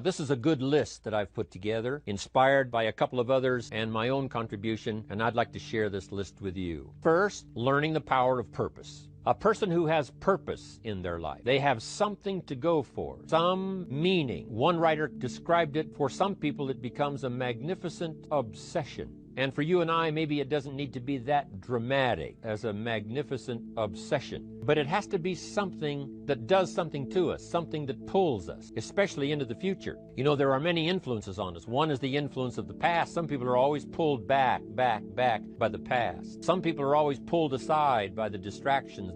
This is a good list that I've put together, inspired by a couple of others and my own contribution, and I'd like to share this list with you. First, learning the power of purpose. A person who has purpose in their life, they have something to go for, some meaning. One writer described it, for some people it becomes a magnificent obsession. And for you and I, maybe it doesn't need to be that dramatic as a magnificent obsession. But it has to be something that does something to us, something that pulls us, especially into the future. You know, there are many influences on us. One is the influence of the past. Some people are always pulled back by the past. Some people are always pulled aside by the distractions.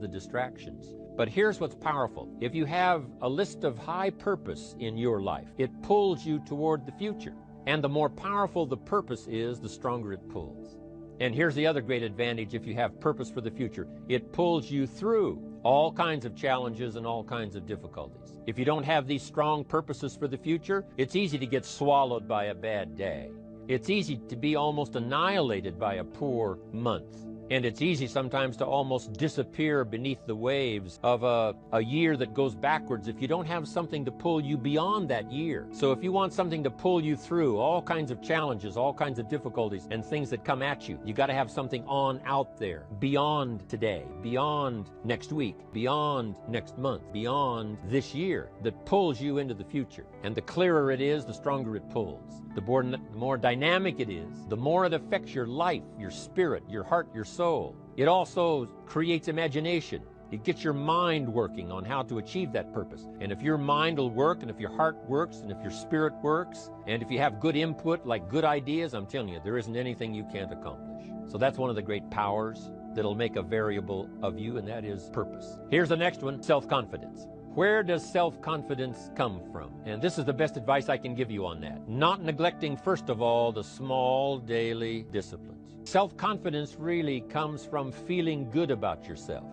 But here's what's powerful. If you have a list of high purpose in your life, it pulls you toward the future. And the more powerful the purpose is, the stronger it pulls. And here's the other great advantage if you have purpose for the future. It pulls you through all kinds of challenges and all kinds of difficulties. If you don't have these strong purposes for the future, it's easy to get swallowed by a bad day. It's easy to be almost annihilated by a poor month. And it's easy sometimes to almost disappear beneath the waves of a year that goes backwards if you don't have something to pull you beyond that year. So if you want something to pull you through all kinds of challenges, all kinds of difficulties and things that come at you, you got to have something on out there, beyond today, beyond next week, beyond next month, beyond this year, that pulls you into the future. And the clearer it is, the stronger it pulls. The more dynamic it is, the more it affects your life, your spirit, your heart, your soul. It also creates imagination. It gets your mind working on how to achieve that purpose. And if your mind will work, and if your heart works, and if your spirit works, and if you have good input, like good ideas, I'm telling you, there isn't anything you can't accomplish. So that's one of the great powers that'll make a variable of you, and that is purpose. Here's the next one, self-confidence. Where does self-confidence come from? And this is the best advice I can give you on that. Not neglecting, first of all, the small daily disciplines. Self-confidence really comes from feeling good about yourself.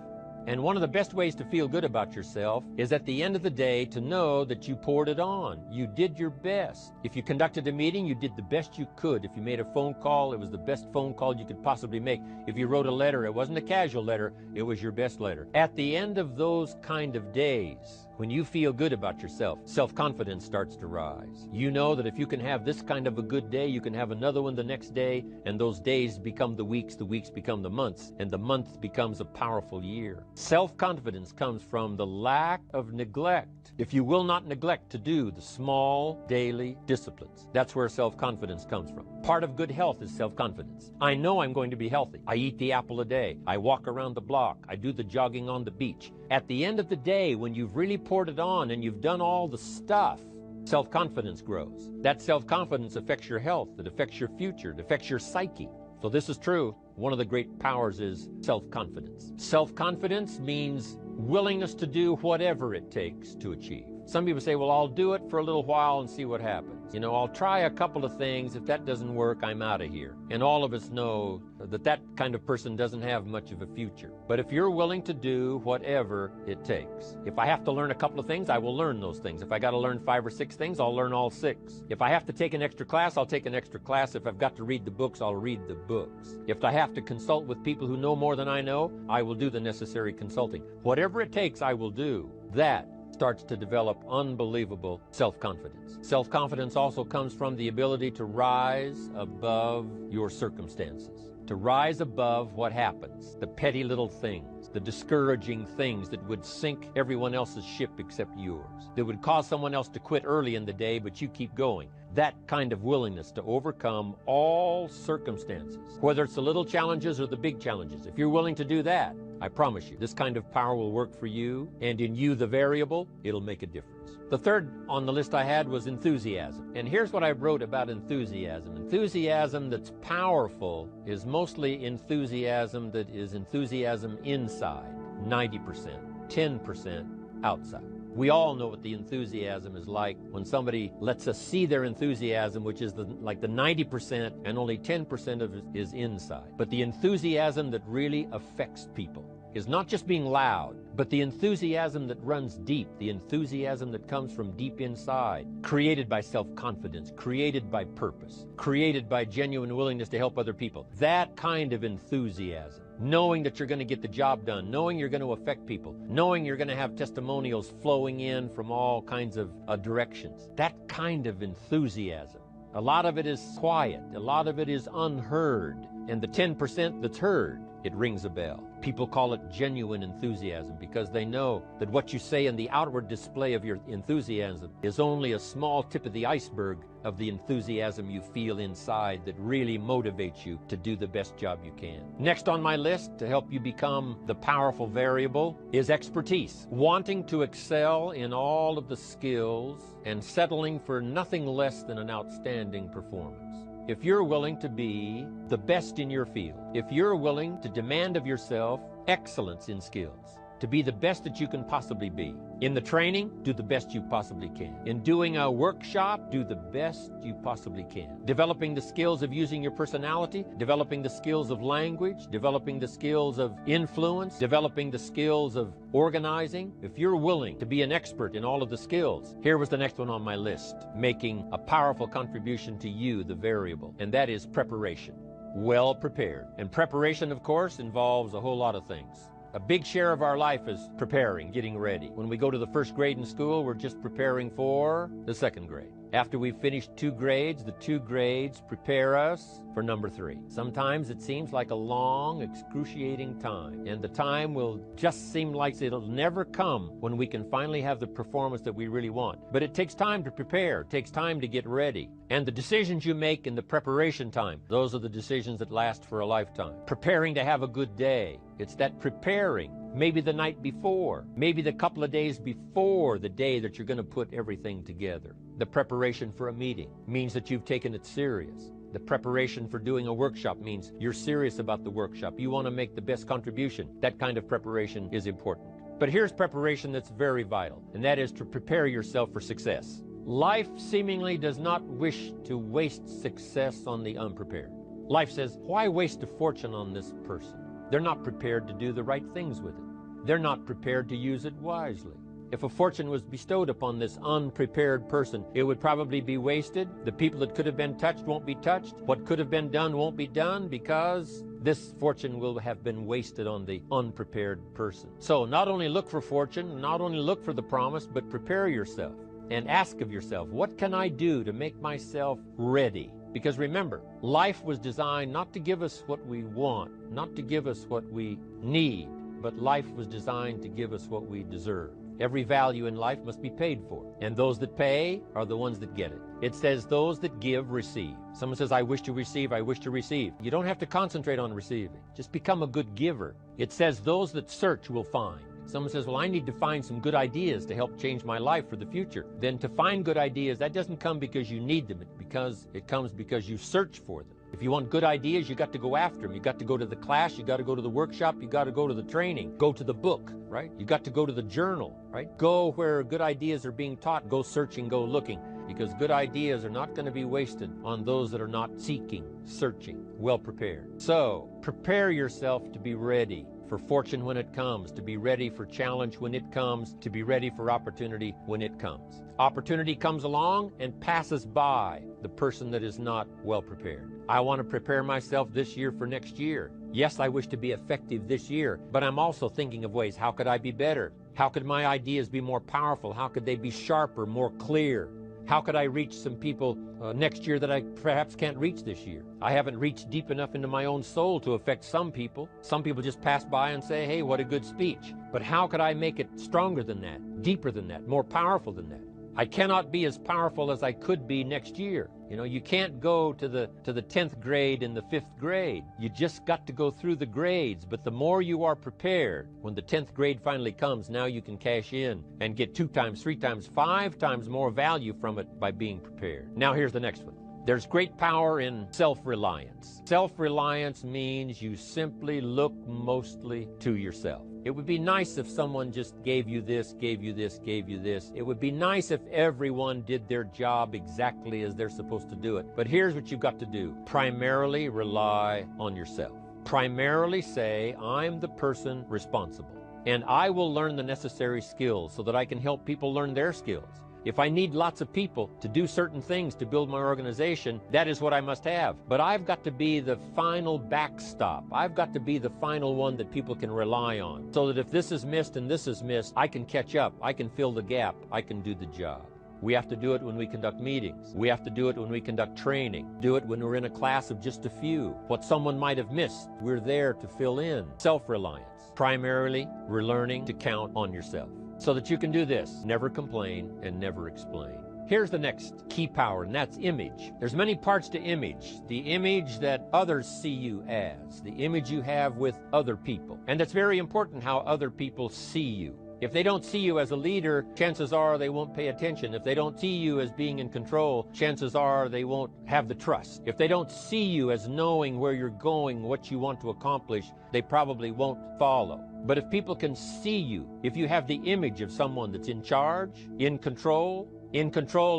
And one of the best ways to feel good about yourself is at the end of the day to know that you poured it on. You did your best. If you conducted a meeting, you did the best you could. If you made a phone call, it was the best phone call you could possibly make. If you wrote a letter, it wasn't a casual letter, it was your best letter. At the end of those kind of days, when you feel good about yourself, self-confidence starts to rise. You know that if you can have this kind of a good day, you can have another one the next day, and those days become the weeks become the months, and the month becomes a powerful year. Self-confidence comes from the lack of neglect. If you will not neglect to do the small daily disciplines, that's where self-confidence comes from. Part of good health is self-confidence. I know I'm going to be healthy. I eat the apple a day. I walk around the block. I do the jogging on the beach. At the end of the day, when you've really poured it on and you've done all the stuff, self-confidence grows. That self-confidence affects your health. It affects your future. It affects your psyche. So this is true. One of the great powers is self-confidence. Self-confidence means willingness to do whatever it takes to achieve. Some people say, well, I'll do it for a little while and see what happens. You know, I'll try a couple of things. If that doesn't work, I'm out of here. And all of us know that that kind of person doesn't have much of a future. But if you're willing to do whatever it takes, if I have to learn a couple of things, I will learn those things. If I got to learn 5 or 6 things, I'll learn all 6. If I have to take an extra class, I'll take an extra class. If I've got to read the books, I'll read the books. If I have to consult with people who know more than I know, I will do the necessary consulting. Whatever it takes, I will do. That starts to develop unbelievable self-confidence. Self-confidence also comes from the ability to rise above your circumstances, to rise above what happens, the petty little things, the discouraging things that would sink everyone else's ship except yours, that would cause someone else to quit early in the day, but you keep going. That kind of willingness to overcome all circumstances, whether it's the little challenges or the big challenges. If you're willing to do that, I promise you, this kind of power will work for you, and in you, the variable, it'll make a difference. The third on the list I had was enthusiasm. And here's what I wrote about enthusiasm. Enthusiasm that's powerful is mostly enthusiasm that is enthusiasm inside, 90%, 10% outside. We all know what the enthusiasm is like when somebody lets us see their enthusiasm, which is like the 90%, and only 10% of it is inside. But the enthusiasm that really affects people is not just being loud, but the enthusiasm that runs deep, the enthusiasm that comes from deep inside, created by self-confidence, created by purpose, created by genuine willingness to help other people. That kind of enthusiasm, knowing that you're going to get the job done, knowing you're going to affect people, knowing you're going to have testimonials flowing in from all kinds of directions. That kind of enthusiasm. A lot of it is quiet. A lot of it is unheard. And the 10% that's heard, it rings a bell. People call it genuine enthusiasm because they know that what you say in the outward display of your enthusiasm is only a small tip of the iceberg of the enthusiasm you feel inside that really motivates you to do the best job you can. Next on my list to help you become the powerful variable is expertise. Wanting to excel in all of the skills and settling for nothing less than an outstanding performance. If you're willing to be the best in your field, if you're willing to demand of yourself excellence in skills, to be the best that you can possibly be. In the training, do the best you possibly can. In doing a workshop, do the best you possibly can. Developing the skills of using your personality, developing the skills of language, developing the skills of influence, developing the skills of organizing. If you're willing to be an expert in all of the skills, here was the next one on my list, making a powerful contribution to you, the variable, and that is preparation. Well prepared. And preparation, of course, involves a whole lot of things. A big share of our life is preparing, getting ready. When we go to the first grade in school, we're just preparing for the second grade. After we've finished 2 grades, the 2 grades prepare us for number 3. Sometimes it seems like a long, excruciating time, and the time will just seem like it'll never come when we can finally have the performance that we really want. But it takes time to prepare, it takes time to get ready. And the decisions you make in the preparation time, those are the decisions that last for a lifetime. Preparing to have a good day. It's that preparing, maybe the night before, maybe the couple of days before the day that you're going to put everything together. The preparation for a meeting means that you've taken it serious. The preparation for doing a workshop means you're serious about the workshop. You want to make the best contribution. That kind of preparation is important. But here's preparation that's very vital, and that is to prepare yourself for success. Life seemingly does not wish to waste success on the unprepared. Life says, why waste a fortune on this person? They're not prepared to do the right things with it. They're not prepared to use it wisely. If a fortune was bestowed upon this unprepared person, it would probably be wasted. The people that could have been touched won't be touched. What could have been done won't be done because this fortune will have been wasted on the unprepared person. So not only look for fortune, not only look for the promise, but prepare yourself and ask of yourself, what can I do to make myself ready? Because remember, life was designed not to give us what we want, not to give us what we need, but life was designed to give us what we deserve. Every value in life must be paid for, and those that pay are the ones that get it. It says those that give receive. Someone says, I wish to receive, I wish to receive. You don't have to concentrate on receiving. Just become a good giver. It says those that search will find. Someone says, well, I need to find some good ideas to help change my life for the future. Then to find good ideas, that doesn't come because you need them. It comes because you search for them. If you want good ideas, you got to go after them. You got to go to the class, you got to go to the workshop, you got to go to the training, go to the book, right? You got to go to the journal, right? Go where good ideas are being taught, go searching, go looking, because good ideas are not going to be wasted on those that are not seeking, searching, well prepared. So prepare yourself to be ready for fortune when it comes, to be ready for challenge when it comes, to be ready for opportunity when it comes. Opportunity comes along and passes by the person that is not well prepared. I want to prepare myself this year for next year. Yes, I wish to be effective this year, but I'm also thinking of ways, how could I be better? How could my ideas be more powerful? How could they be sharper, more clear? How could I reach some people next year that I perhaps can't reach this year? I haven't reached deep enough into my own soul to affect some people. Some people just pass by and say, hey, what a good speech. But how could I make it stronger than that, deeper than that, more powerful than that? I cannot be as powerful as I could be next year. You know, you can't go to the 10th grade in the 5th grade. You just got to go through the grades. But the more you are prepared, when the 10th grade finally comes, now you can cash in and get 2 times, 3 times, 5 times more value from it by being prepared. Now here's the next one. There's great power in self-reliance. Self-reliance means you simply look mostly to yourself. It would be nice if someone just gave you this, gave you this, gave you this. It would be nice if everyone did their job exactly as they're supposed to do it. But here's what you've got to do. Primarily rely on yourself. Primarily say, I'm the person responsible, and I will learn the necessary skills so that I can help people learn their skills. If I need lots of people to do certain things to build my organization, that is what I must have. But I've got to be the final backstop. I've got to be the final one that people can rely on, so that if this is missed and this is missed, I can catch up, I can fill the gap, I can do the job. We have to do it when we conduct meetings. We have to do it when we conduct training. Do it when we're in a class of just a few. What someone might have missed, we're there to fill in. Self-reliance. Primarily, we're learning to count on yourself so that you can do this: never complain and never explain. Here's the next key power, and that's image. There's many parts to image. The image that others see you as, the image you have with other people. And it's very important how other people see you. If they don't see you as a leader, chances are they won't pay attention. If they don't see you as being in control, chances are they won't have the trust. If they don't see you as knowing where you're going, what you want to accomplish, they probably won't follow. But if people can see you, if you have the image of someone that's in charge, in control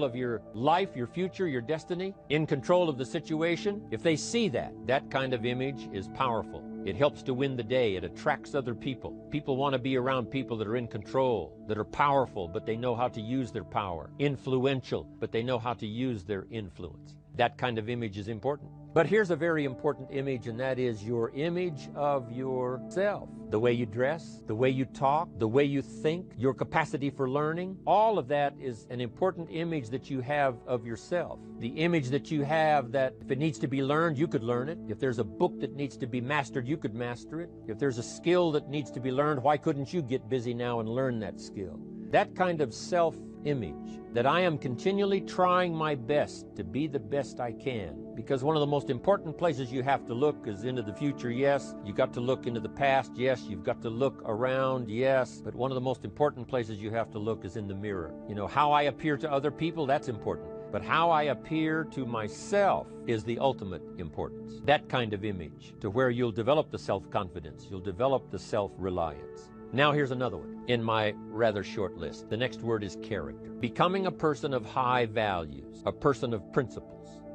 of your life, your future, your destiny, in control of the situation, if they see that, that kind of image is powerful. It helps to win the day. It attracts other people. People want to be around people that are in control, that are powerful, but they know how to use their power. Influential, but they know how to use their influence. That kind of image is important. But here's a very important image, and that is your image of yourself. The way you dress, the way you talk, the way you think, your capacity for learning, all of that is an important image that you have of yourself. The image that you have that if it needs to be learned, you could learn it. If there's a book that needs to be mastered, you could master it. If there's a skill that needs to be learned, why couldn't you get busy now and learn that skill? That kind of self-image, that I am continually trying my best to be the best I can. Because one of the most important places you have to look is into the future, yes. You've got to look into the past, yes. You've got to look around, yes. But one of the most important places you have to look is in the mirror. You know, how I appear to other people, that's important. But how I appear to myself is the ultimate importance. That kind of image, to where you'll develop the self-confidence, you'll develop the self-reliance. Now here's another one in my rather short list. The next word is character. Becoming a person of high values, a person of principles,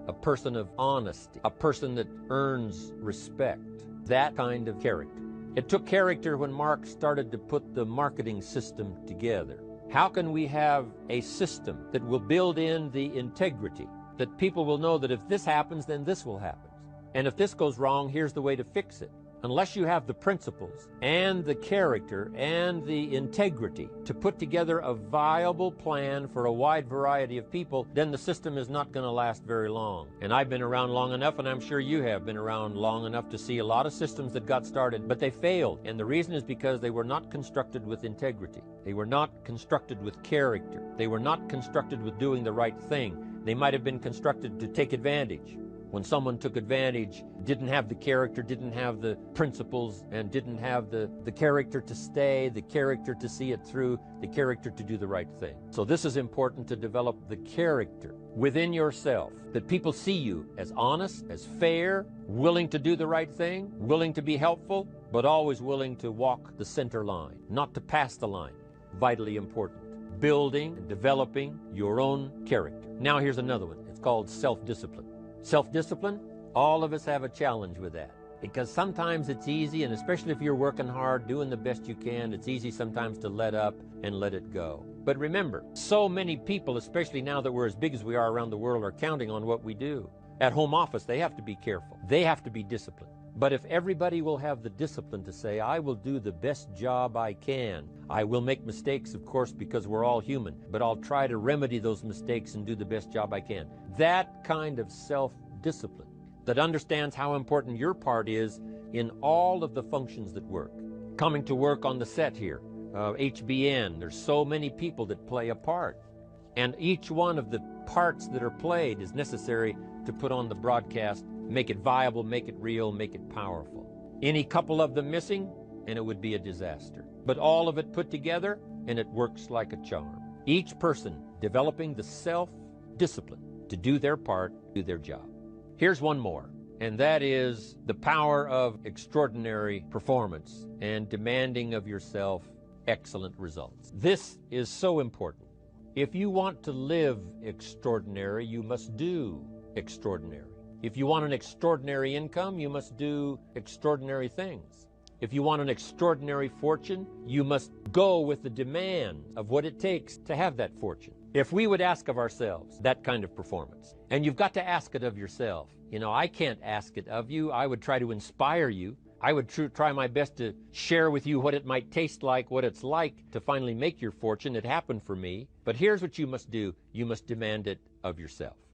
a person of honesty, a person that earns respect. That kind of character. It took character when Mark started to put the marketing system together. How can we have a system that will build in the integrity, that people will know that if this happens, then this will happen. And if this goes wrong, here's the way to fix it. Unless you have the principles and the character and the integrity to put together a viable plan for a wide variety of people, then the system is not going to last very long. And I've been around long enough, and I'm sure you have been around long enough to see a lot of systems that got started, but they failed. And the reason is because they were not constructed with integrity. They were not constructed with character. They were not constructed with doing the right thing. They might have been constructed to take advantage. When someone took advantage, didn't have the character, didn't have the principles, and didn't have the character to stay, the character to see it through, the character to do the right thing. So this is important, to develop the character within yourself, that people see you as honest, as fair, willing to do the right thing, willing to be helpful, but always willing to walk the center line, not to pass the line. Vitally important. Building and developing your own character. Now here's another one. It's called self-discipline. Self-discipline, all of us have a challenge with that, because sometimes it's easy, and especially if you're working hard, doing the best you can, it's easy sometimes to let up and let it go. But remember, so many people, especially now that we're as big as we are around the world, are counting on what we do. At home office, they have to be careful. They have to be disciplined. But if everybody will have the discipline to say, I will do the best job I can. I will make mistakes, of course, because we're all human, but I'll try to remedy those mistakes and do the best job I can. That kind of self-discipline that understands how important your part is in all of the functions that work. Coming to work on the set here, HBN, there's so many people that play a part. And each one of the parts that are played is necessary to put on the broadcast, make it viable, make it real, make it powerful. Any couple of them missing, and it would be a disaster. But all of it put together, and it works like a charm. Each person developing the self-discipline to do their part, do their job. Here's one more, and that is the power of extraordinary performance and demanding of yourself excellent results. This is so important. If you want to live extraordinary, you must do extraordinary. If you want an extraordinary income, you must do extraordinary things. If you want an extraordinary fortune, you must go with the demand of what it takes to have that fortune. If we would ask of ourselves that kind of performance, and you've got to ask it of yourself. You know, I can't ask it of you. I would try to inspire you. I would try my best to share with you what it might taste like, what it's like to finally make your fortune. It happened for me. But here's what you must do. You must demand it of yourself.